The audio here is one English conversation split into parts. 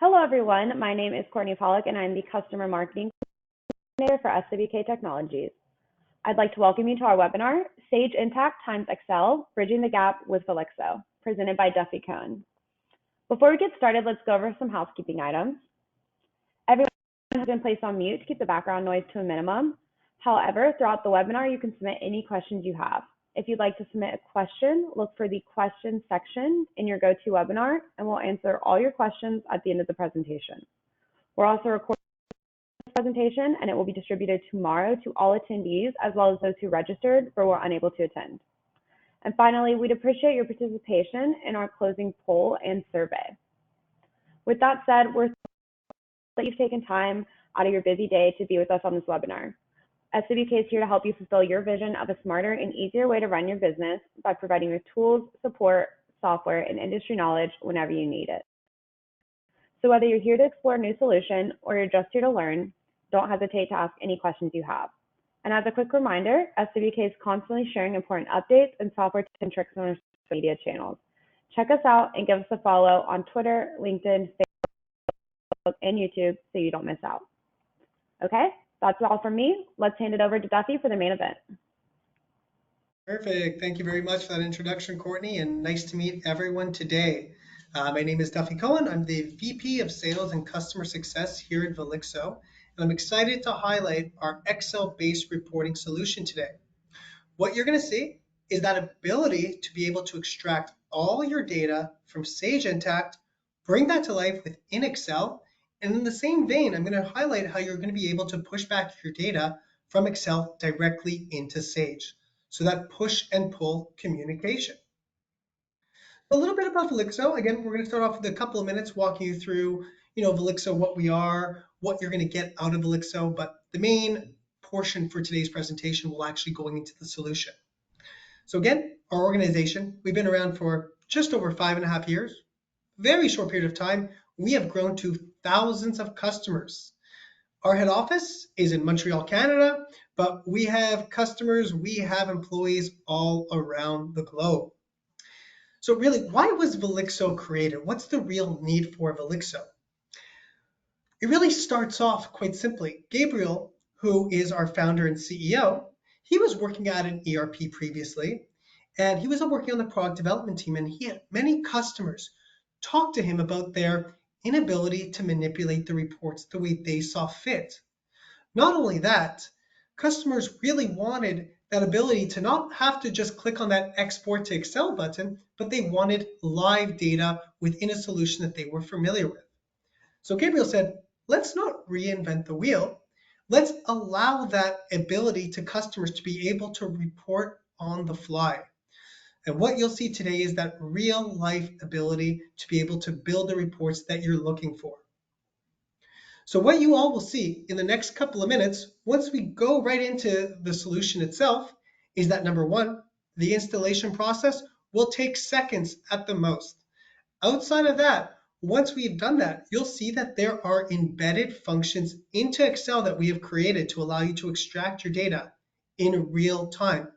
Hello, everyone. My name is Courtney Pollock, and I'm the Customer Marketing Coordinator for SWK Technologies. I'd like to welcome you to our webinar, Sage Intacct times Excel, Bridging the Gap with Velixo, presented by Duffy Cohen. Before we get started, let's go over some housekeeping items. Everyone has been placed on mute to keep the background noise to a minimum. However, throughout the webinar, you can submit any questions you have. If you'd like to submit a question, look for the questions section in your GoToWebinar, and we'll answer all your questions at the end of the presentation. We're also recording this presentation, and it will be distributed tomorrow to all attendees, as well as those who registered but were unable to attend. And finally, we'd appreciate your participation in our closing poll and survey. With that said, we're thrilled that you've taken time out of your busy day to be with us on this webinar. SWK is here to help you fulfill your vision of a smarter and easier way to run your business by providing you tools, support, software, and industry knowledge whenever you need it. So whether you're here to explore a new solution or you're just here to learn, don't hesitate to ask any questions you have. And as a quick reminder, SWK is constantly sharing important updates and software tips and tricks on our social media channels. Check us out and give us a follow on Twitter, LinkedIn, Facebook, and YouTube so you don't miss out. Okay? That's all from me. Let's hand it over to Duffy for the main event. Perfect. Thank you very much for that introduction, Courtney, and nice to meet everyone today. My name is Duffy Cohen. I'm the VP of Sales and Customer Success here at Velixo, and I'm excited to highlight our Excel-based reporting solution today. What you're going to see is that ability to be able to extract all your data from Sage Intacct, bring that to life within Excel, and in the same vein, I'm going to highlight how you're going to be able to push back your data from Excel directly into Sage. So that push and pull communication. A little bit about Velixo. Again, we're going to start off with a couple of minutes walking you through, Velixo, what we are, what you're going to get out of Velixo, but the main portion for today's presentation will actually going into the solution. So again, our organization, we've been around for just over 5.5 years. Very short period of time, we have grown to thousands of customers. Our head office is in Montreal, Canada, but we have customers, we have employees all around the globe. So really, why was Velixo created? What's the real need for Velixo? It really starts off quite simply. Gabriel, who is our founder and CEO, he was working at an ERP previously, and he was working on the product development team, and he had many customers talk to him about their inability to manipulate the reports the way they saw fit. Not only that, customers really wanted that ability to not have to just click on that export to Excel button, but they wanted live data within a solution that they were familiar with. So Gabriel said, let's not reinvent the wheel. Let's allow that ability to customers to be able to report on the fly. And what you'll see today is that real life ability to be able to build the reports that you're looking for. So what you all will see in the next couple of minutes, once we go right into the solution itself, is that number one, the installation process will take seconds at the most. Outside of that, once we've done that, you'll see that there are embedded functions into Excel that we have created to allow you to extract your data in real time.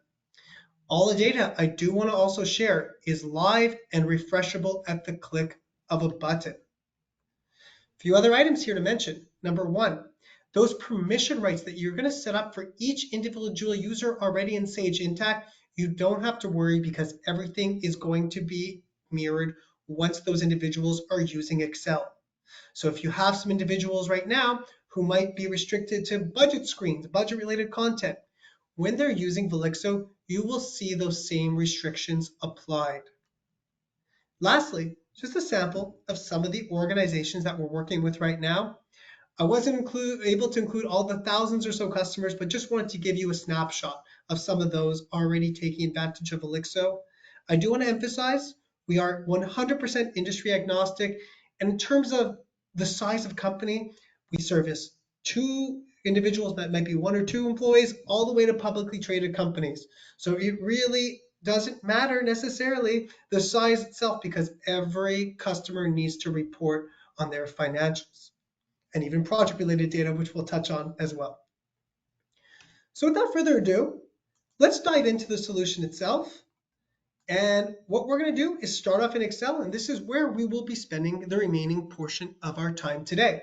All the data I do want to also share is live and refreshable at the click of a button. A few other items here to mention. Number one, those permission rights that you're going to set up for each individual user already in Sage Intacct, you don't have to worry because everything is going to be mirrored once those individuals are using Excel. So if you have some individuals right now who might be restricted to budget screens, budget-related content, when they're using Velixo, you will see those same restrictions applied. Lastly, just a sample of some of the organizations that we're working with right now. I wasn't able to include all the thousands or so customers, but just wanted to give you a snapshot of some of those already taking advantage of Velixo. I do want to emphasize we are 100% industry agnostic. And in terms of the size of company, we service 2 individuals that might be 1 or 2 employees, all the way to publicly traded companies. So it really doesn't matter necessarily the size itself because every customer needs to report on their financials and even project-related data, which we'll touch on as well. So without further ado, let's dive into the solution itself. And what we're going to do is start off in Excel, and this is where we will be spending the remaining portion of our time today.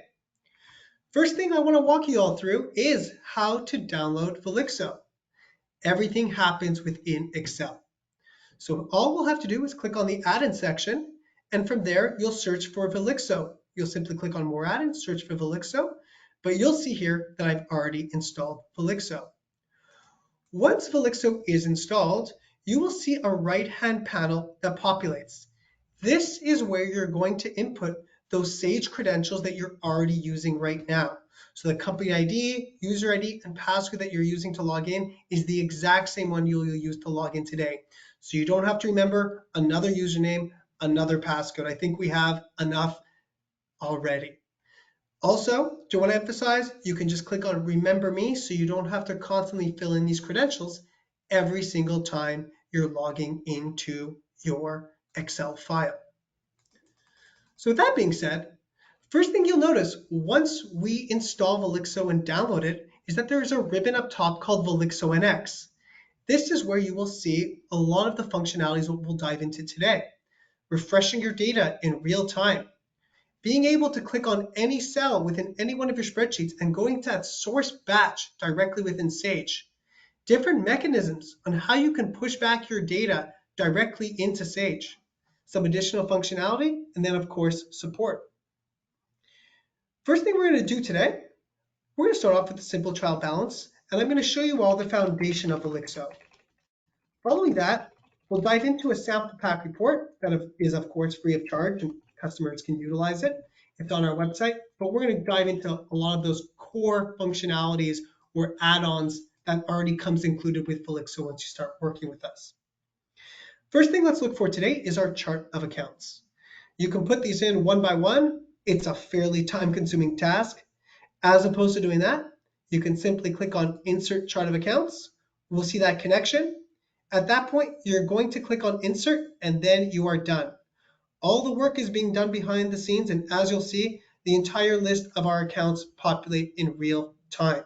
First thing I want to walk you all through is how to download Velixo. Everything happens within Excel. So all we'll have to do is click on the add-in section, and from there you'll search for Velixo. You'll simply click on more add-ins, search for Velixo, but you'll see here that I've already installed Velixo. Once Velixo is installed, you will see a right-hand panel that populates. This is where you're going to input those Sage credentials that you're already using right now. So the company ID, user ID, and password that you're using to log in is the exact same one you'll use to log in today. So you don't have to remember another username, another passcode. I think we have enough already. Also, do you want to emphasize, you can just click on Remember Me so you don't have to constantly fill in these credentials every single time you're logging into your Excel file. So with that being said, first thing you'll notice once we install Velixo and download it is that there is a ribbon up top called Velixo NX. This is where you will see a lot of the functionalities that we'll dive into today. Refreshing your data in real time, being able to click on any cell within any one of your spreadsheets and going to that source batch directly within Sage. Different mechanisms on how you can push back your data directly into Sage. Some additional functionality, and then of course, support. First thing we're going to do today, we're going to start off with the simple trial balance, and I'm going to show you all the foundation of Velixo. Following that, we'll dive into a sample pack report that is of course free of charge and customers can utilize it. It's on our website, but we're going to dive into a lot of those core functionalities or add-ons that already comes included with Velixo once you start working with us. First thing let's look for today is our chart of accounts. You can put these in one by one. It's a fairly time-consuming task. As opposed to doing that, you can simply click on Insert Chart of Accounts. We'll see that connection. At that point, you're going to click on Insert, and then you are done. All the work is being done behind the scenes, and as you'll see, the entire list of our accounts populate in real time.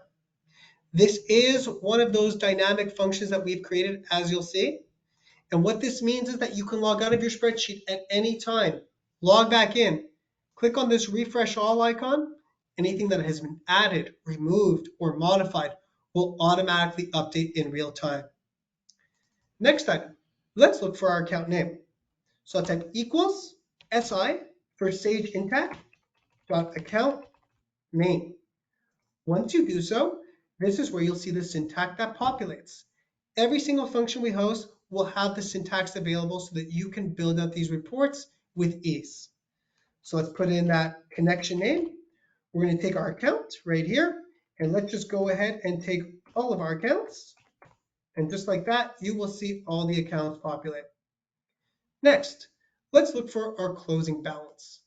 This is one of those dynamic functions that we've created, as you'll see. And what this means is that you can log out of your spreadsheet at any time, log back in, click on this refresh all icon. Anything that has been added, removed, or modified will automatically update in real time. Next item, let's look for our account name. So I'll type equals SI for Sage Intacct dot account name. Once you do so, this is where you'll see the syntax that populates. Every single function we host will have the syntax available so that you can build out these reports with ease. So let's put in that connection name. We're going to take our account right here, and let's just go ahead and take all of our accounts. And just like that, you will see all the accounts populate. Next, let's look for our closing balance.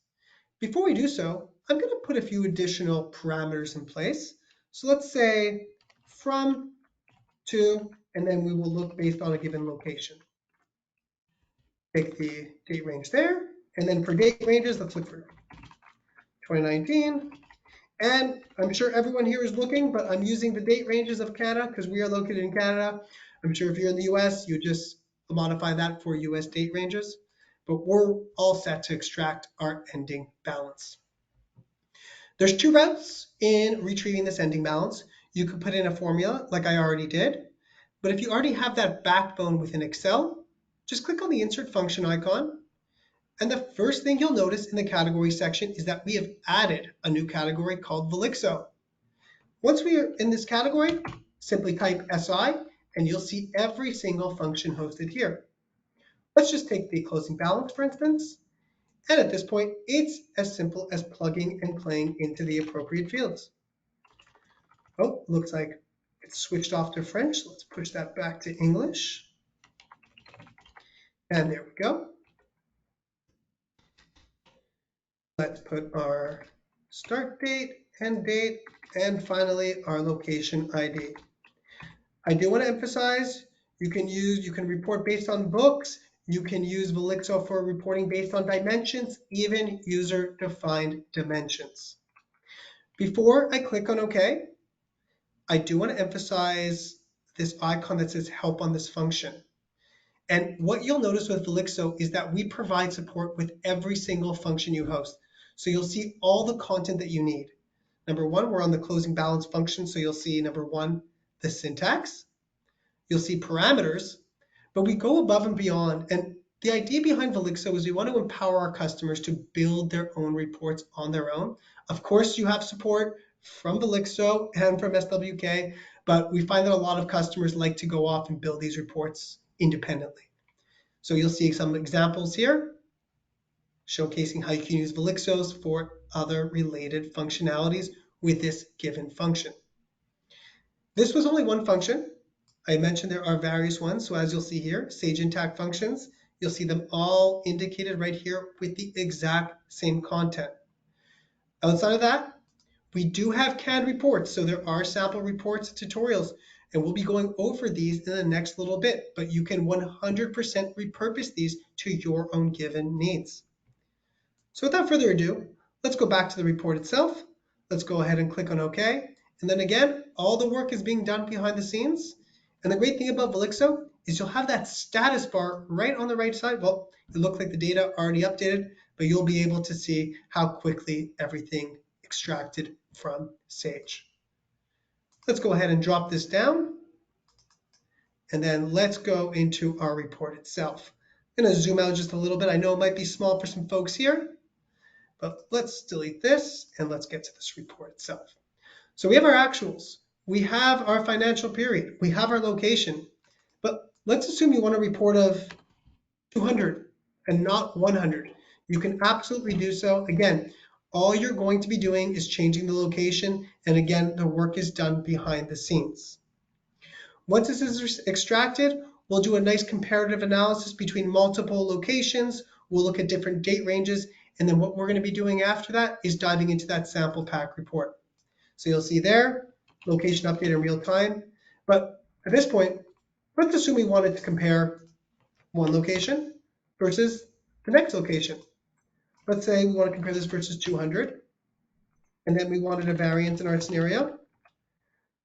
Before we do so, I'm going to put a few additional parameters in place. So let's say from, to, and then we will look based on a given location. Take the date range there, and then for date ranges, let's look for 2019. And I'm sure everyone here is looking, but I'm using the date ranges of Canada because we are located in Canada. I'm sure if you're in the US, you just modify that for US date ranges. But we're all set to extract our ending balance. There's two routes in retrieving this ending balance. You could put in a formula like I already did. But if you already have that backbone within Excel, just click on the insert function icon. And the first thing you'll notice in the category section is that we have added a new category called Velixo. Once we are in this category, simply type SI and you'll see every single function hosted here. Let's just take the closing balance, for instance. And at this point, it's as simple as plugging and playing into the appropriate fields. Oh, looks like it's switched off to French. Let's push that back to English. And there we go. Let's put our start date, end date, and finally our location ID. I do want to emphasize you can report based on books, you can use Velixo for reporting based on dimensions, even user-defined dimensions. Before I click on OK, I do want to emphasize this icon that says help on this function. And what you'll notice with Velixo is that we provide support with every single function you host. So you'll see all the content that you need. Number one, we're on the closing balance function. So you'll see number one, the syntax. You'll see parameters, but we go above and beyond. And the idea behind Velixo is we want to empower our customers to build their own reports on their own. Of course, you have support from Velixo and from SWK, but we find that a lot of customers like to go off and build these reports independently. So you'll see some examples here showcasing how you can use Velixos for other related functionalities with this given function. This was only one function. I mentioned there are various ones. So as you'll see here, Sage Intacct functions, you'll see them all indicated right here with the exact same content. Outside of that, we do have canned reports. So there are sample reports and tutorials, and we'll be going over these in the next little bit, but you can 100% repurpose these to your own given needs. So without further ado, let's go back to the report itself. Let's go ahead and click on OK. And then again, all the work is being done behind the scenes. And the great thing about Velixo is you'll have that status bar right on the right side. Well, it looks like the data already updated, but you'll be able to see how quickly everything extracted from Sage. Let's go ahead and drop this down. And then let's go into our report itself. I'm going to zoom out just a little bit. I know it might be small for some folks here, but let's delete this and let's get to this report itself. So we have our actuals. We have our financial period. We have our location. But let's assume you want a report of 200 and not 100. You can absolutely do so. Again, all you're going to be doing is changing the location. And again, the work is done behind the scenes. Once this is extracted, we'll do a nice comparative analysis between multiple locations. We'll look at different date ranges. And then what we're going to be doing after that is diving into that sample pack report. So you'll see there, location update in real time. But at this point, let's assume we wanted to compare one location versus the next location. Let's say we want to compare this versus 200, and then we wanted a variant in our scenario.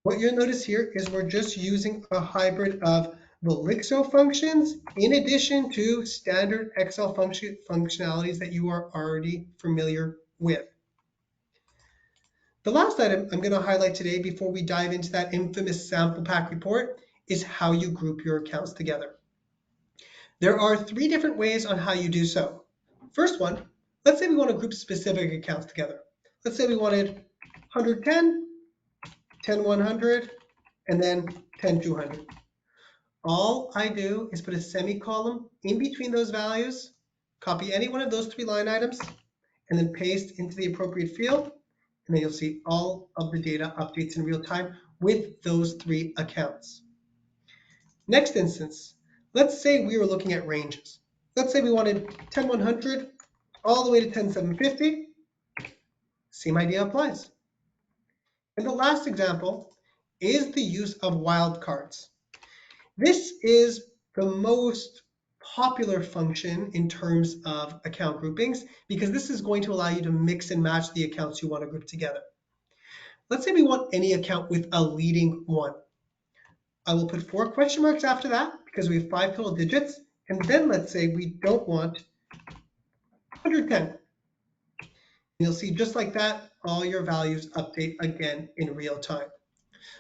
What you'll notice here is we're just using a hybrid of Velixo functions in addition to standard Excel functionalities that you are already familiar with. The last item I'm going to highlight today before we dive into that infamous sample pack report is how you group your accounts together. There are 3 different ways on how you do so. First one, let's say we want to group specific accounts together. Let's say we wanted 110, 10 100, and then 10 200. All I do is put a semicolon in between those values, copy any one of those 3 line items, and then paste into the appropriate field. And then you'll see all of the data updates in real time with those 3 accounts. Next instance, let's say we were looking at ranges. Let's say we wanted 10 100 all the way to 10 750. Same idea applies. And the last example is the use of wildcards. This is the most popular function in terms of account groupings because this is going to allow you to mix and match the accounts you want to group together. Let's say we want any account with a leading 1. I will put 4 question marks after that because we have 5 total digits. And then let's say we don't want 110. You'll see just like that, all your values update again in real time.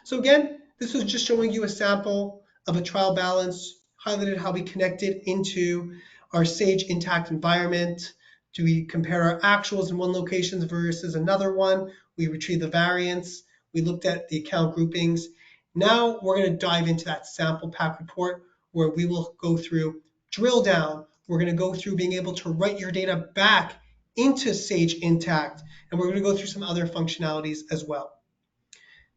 So again, this was just showing you a sample of a trial balance, highlighted how we connected into our Sage Intacct environment. Do we compare our actuals in one location versus another one? We retrieve the variance. We looked at the account groupings. Now we're going to dive into that sample pack report where we will go through drill down. We're going to go through being able to write your data back into Sage Intacct, and we're going to go through some other functionalities as well.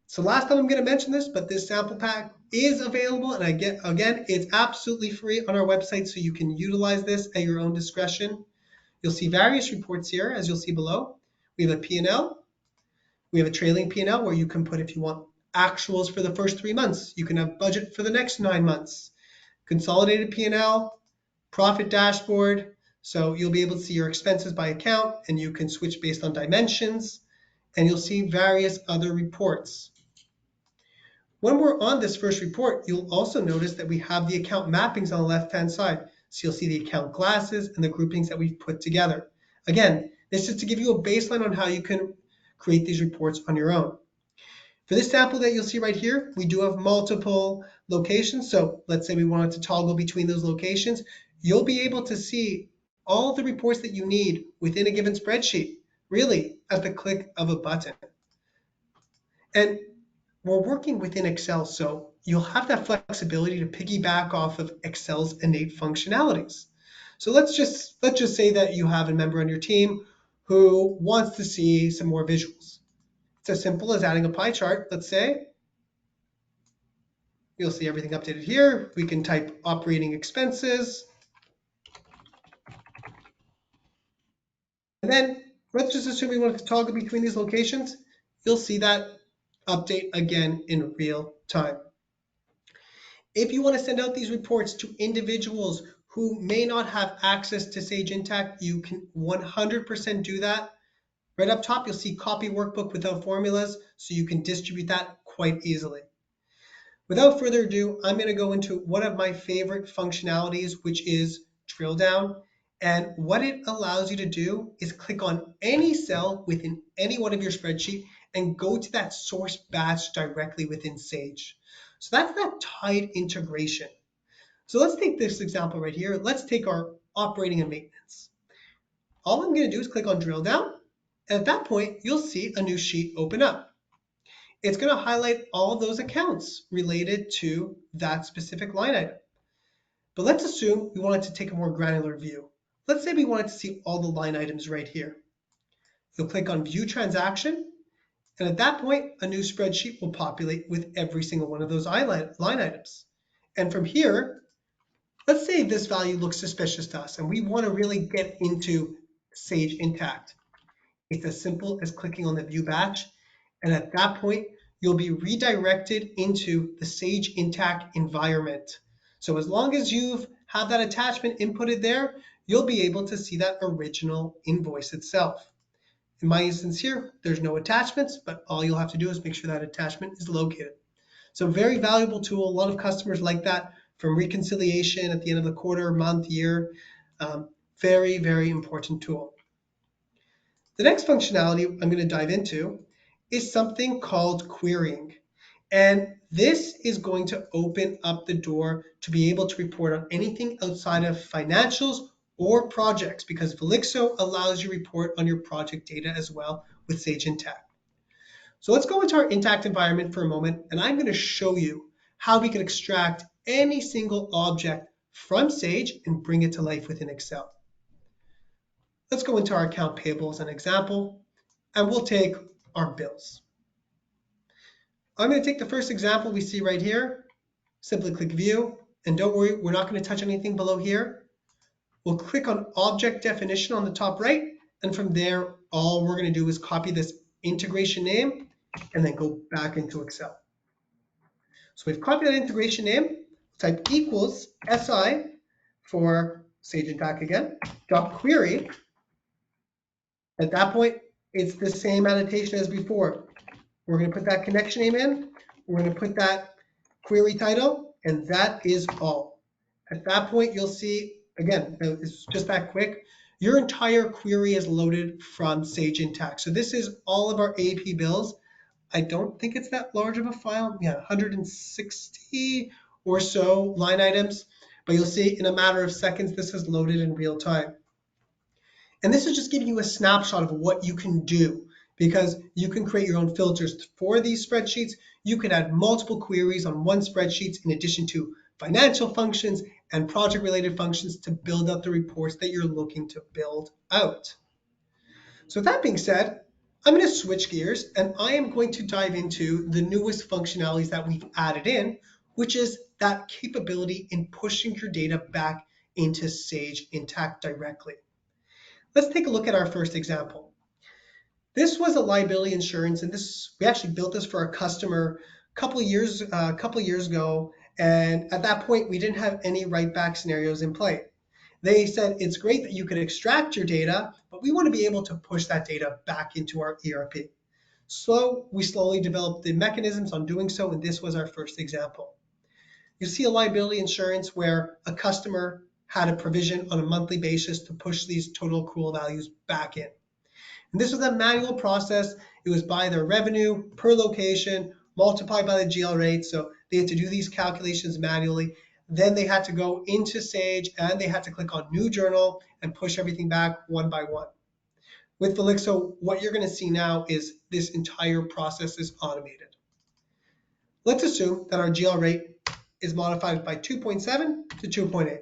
So last time I'm going to mention this, but this sample pack is available, and again, it's absolutely free on our website, so you can utilize this at your own discretion. You'll see various reports here, as you'll see below. We have a P&L. We have a trailing P&L where you can put, if you want, actuals for the first 3 months. You can have budget for the next 9 months. Consolidated P&L, profit dashboard. So you'll be able to see your expenses by account, and you can switch based on dimensions, and you'll see various other reports. When we're on this first report, you'll also notice that we have the account mappings on the left-hand side. So you'll see the account classes and the groupings that we've put together. Again, this is to give you a baseline on how you can create these reports on your own. For this sample that you'll see right here, we do have multiple locations. So let's say we wanted to toggle between those locations. You'll be able to see all the reports that you need within a given spreadsheet, really at the click of a button. And we're working within Excel, so you'll have that flexibility to piggyback off of Excel's innate functionalities. So let's just say that you have a member on your team who wants to see some more visuals. It's as simple as adding a pie chart. Let's say you'll see everything updated here. We can type operating expenses. And then let's just assume we want to toggle between these locations. You'll see that update again in real time. If you want to send out these reports to individuals who may not have access to Sage Intacct, you can 100% do that. Right up top, you'll see copy workbook without formulas, so you can distribute that quite easily. Without further ado, I'm going to go into one of my favorite functionalities, which is Drilldown. And what it allows you to do is click on any cell within any one of your spreadsheet and go to that source batch directly within Sage. So that's that tight integration. So let's take this example right here. Let's take our operating and maintenance. All I'm going to do is click on Drilldown. And at that point, you'll see a new sheet open up. It's going to highlight all those accounts related to that specific line item. But let's assume we wanted to take a more granular view. Let's say we wanted to see all the line items right here. You'll click on View Transaction, and at that point, a new spreadsheet will populate with every single one of those line items. And from here, let's say this value looks suspicious to us, and we want to really get into Sage Intacct. It's as simple as clicking on the View Batch, and at that point, you'll be redirected into the Sage Intacct environment. So as long as you've had that attachment inputted there, you'll be able to see that original invoice itself. In my instance here, there's no attachments, but all you'll have to do is make sure that attachment is located. So very valuable tool. A lot of customers like that from reconciliation at the end of the quarter, month, year. Very, very important tool. The next functionality I'm going to dive into is something called querying. And this is going to open up the door to be able to report on anything outside of financials or projects, because Velixo allows you to report on your project data as well with Sage Intacct. So let's go into our Intacct environment for a moment, and I'm going to show you how we can extract any single object from Sage and bring it to life within Excel. Let's go into our account payable as an example, and we'll take our bills. I'm going to take the first example we see right here. Simply click View, and don't worry, we're not going to touch anything below here. We'll click on Object Definition on the top right, and from there, all we're going to do is copy this integration name and then go back into Excel. So we've copied that integration name, type equals SI for Sage Intacct again, dot query. At that point, it's the same annotation as before. We're going to put that connection name in. We're going to put that query title, and that is all. At that point, you'll see, again, it's just that quick. Your entire query is loaded from Sage Intacct. So this is all of our AP bills. I don't think it's that large of a file. Yeah, 160 or so line items. But you'll see in a matter of seconds, this is loaded in real time. And this is just giving you a snapshot of what you can do, because you can create your own filters for these spreadsheets. You can add multiple queries on one spreadsheet in addition to financial functions and project-related functions to build out the reports that you're looking to build out. So with that being said, I'm going to switch gears and I am going to dive into the newest functionalities that we've added in, which is that capability in pushing your data back into Sage Intacct directly. Let's take a look at our first example. This was a liability insurance, and we actually built this for a customer a couple of years ago, and at that point we didn't have any write-back scenarios in play. They said it's great that you can extract your data, but we want to be able to push that data back into our ERP. We slowly developed the mechanisms on doing so, and this was our first example. You see a liability insurance where a customer had a provision on a monthly basis to push these total accrual values back in. And this was a manual process. It was by their revenue per location, multiplied by the GL rate. So they had to do these calculations manually. Then they had to go into Sage and they had to click on New Journal and push everything back one by one. With Velixo, what you're going to see now is this entire process is automated. Let's assume that our GL rate is modified by 2.7 to 2.8.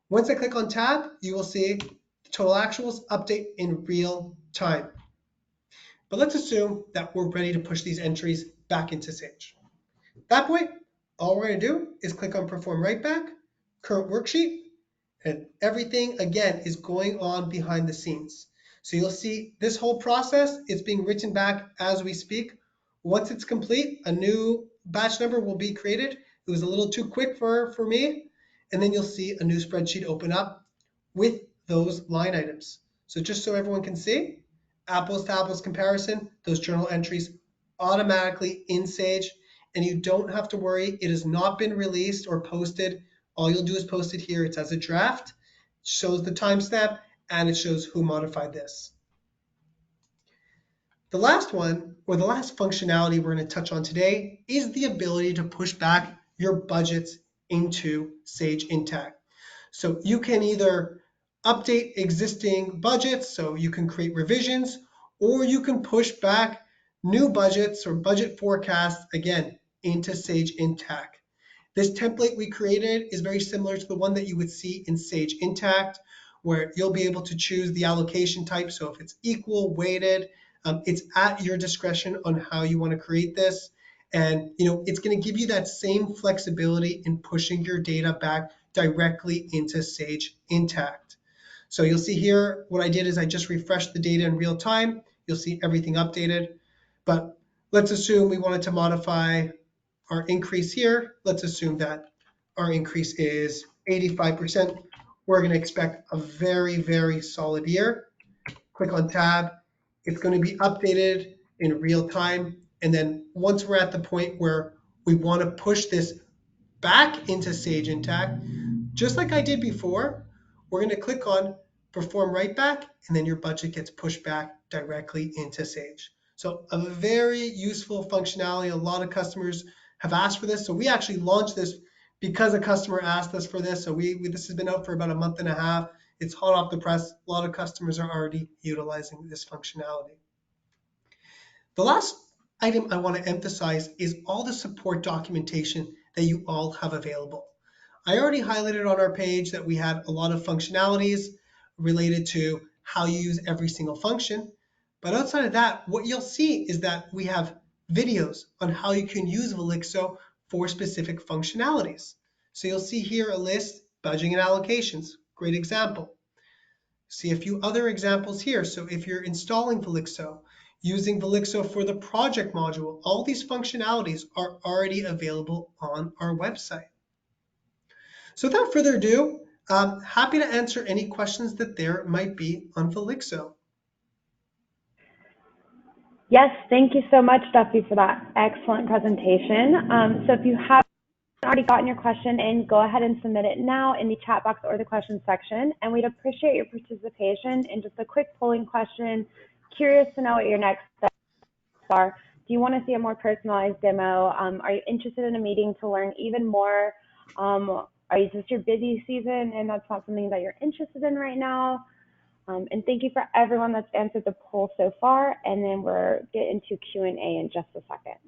Once I click on Tab, you will see the total actuals update in real time. But let's assume that we're ready to push these entries back into Sage. At that point, all we're going to do is click on Perform Writeback, Current Worksheet, and everything, again, is going on behind the scenes. So you'll see this whole process is being written back as we speak. Once it's complete, a new batch number will be created. It was a little too quick for me. And then you'll see a new spreadsheet open up with those line items. So just so everyone can see, apples to apples comparison, those journal entries automatically in Sage, and you don't have to worry. It has not been released or posted. All you'll do is post it here. It's as a draft, it shows the timestamp, and it shows who modified this. The last one, or the last functionality we're going to touch on today, is the ability to push back your budgets into Sage Intacct. So you can either update existing budgets, so you can create revisions, or you can push back new budgets or budget forecasts, again, into Sage Intacct. This template we created is very similar to the one that you would see in Sage Intacct, where you'll be able to choose the allocation type. So if it's equal, weighted, it's at your discretion on how you want to create this. And it's going to give you that same flexibility in pushing your data back directly into Sage Intacct. So you'll see here, what I did is I just refreshed the data in real time. You'll see everything updated. But let's assume we wanted to modify our increase here. Let's assume that our increase is 85%. We're going to expect a very, very solid year. Click on Tab. It's going to be updated in real time. And then once we're at the point where we want to push this back into Sage Intacct, just like I did before, we're going to click on Perform Writeback, and then your budget gets pushed back directly into Sage. So a very useful functionality. A lot of customers have asked for this. So we actually launched this because a customer asked us for this. So this has been out for about a month and a half. It's hot off the press. A lot of customers are already utilizing this functionality. The last item I want to emphasize is all the support documentation that you all have available. I already highlighted on our page that we had a lot of functionalities related to how you use every single function. But outside of that, what you'll see is that we have videos on how you can use Velixo for specific functionalities. So you'll see here a list, budgeting and allocations, great example. See a few other examples here. So if you're installing Velixo, using Velixo for the project module, all these functionalities are already available on our website. So without further ado, I'm happy to answer any questions that there might be on Velixo. Yes, thank you so much, Duffy, for that excellent presentation. So if you haven't already gotten your question in, go ahead and submit it now in the chat box or the questions section. And we'd appreciate your participation in just a quick polling question. Curious to know what your next steps are. Do you want to see a more personalized demo? Are you interested in a meeting to learn even more? Is this your busy season and that's not something that you're interested in right now? And thank you for everyone that's answered the poll so far. And then we'll get into Q&A in just a second.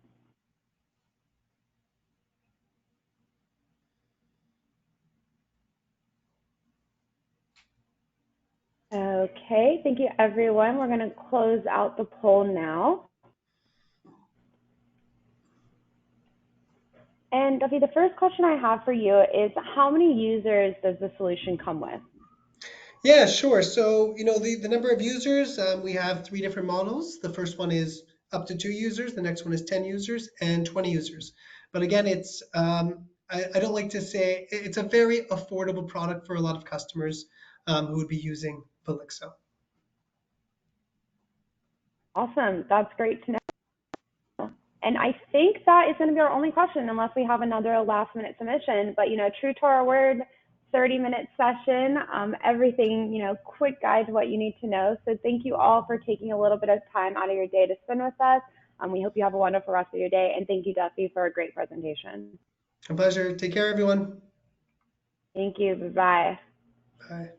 Okay, thank you everyone. We're going to close out the poll now. And Duffy, the first question I have for you is how many users does the solution come with? Yeah, sure. So, the number of users, we have 3 different models. The first one is up to 2 users. The next one is 10 users and 20 users. But again, it's, I don't like to say, it's a very affordable product for a lot of customers who would be using Velixo. Awesome. That's great to know. And I think that is going to be our only question, unless we have another last-minute submission. But true to our word, 30-minute session, everything, quick guide to what you need to know. So thank you all for taking a little bit of time out of your day to spend with us. We hope you have a wonderful rest of your day. And thank you, Duffy, for a great presentation. A pleasure. Take care, everyone. Thank you. Bye-bye. Bye.